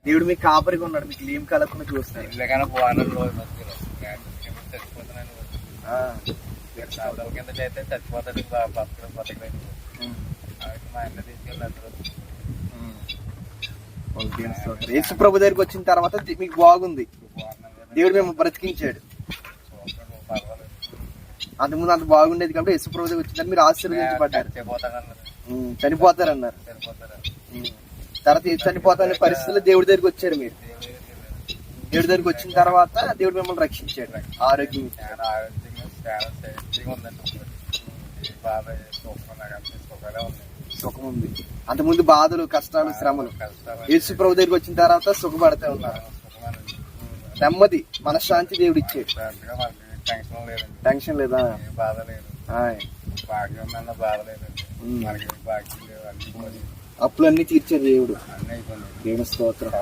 దేవుడు మీకు కాపరిగా ఉన్నాడు, మీకు ఏం కలగకుండా చూస్తాడు. కింద అయితే చచ్చిపోతాడు, బతకలేదు. మా అన్న తీసుకెళ్ళి యేసు ప్రభు దగ్గరికి వచ్చిన తర్వాత మీకు బాగుంది, దేవుడు మేము బ్రతికించాడు. అంతకుముందు అంత బాగుండేది కాబట్టి యేసు ప్రభు దగ్గర వచ్చిన తర్వాత మీరు ఆశీర్వదించబడ్డారు. చనిపోతారన్నారు. తర్వాత చనిపోతారనే పరిస్థితుల్లో దేవుడి దగ్గరికి వచ్చారు. మీరు దేవుడి దగ్గరికి వచ్చిన తర్వాత దేవుడు మిమ్మల్ని రక్షించాడు, ఆరోగ్యం సుఖం ఉంది. అంతకుముందు బాధలు, కష్టాలు, శ్రమలు. యేసు ప్రభు దగ్గరికి వచ్చిన తర్వాత సుఖపడతా ఉన్నారు. నెమ్మది, మనశ్శాంతి దేవుడు ఇచ్చాడు. టెన్షన్ లేదా? అప్పులన్నీ తీర్చారు దేవుడు. దేవుని స్తోత్రం.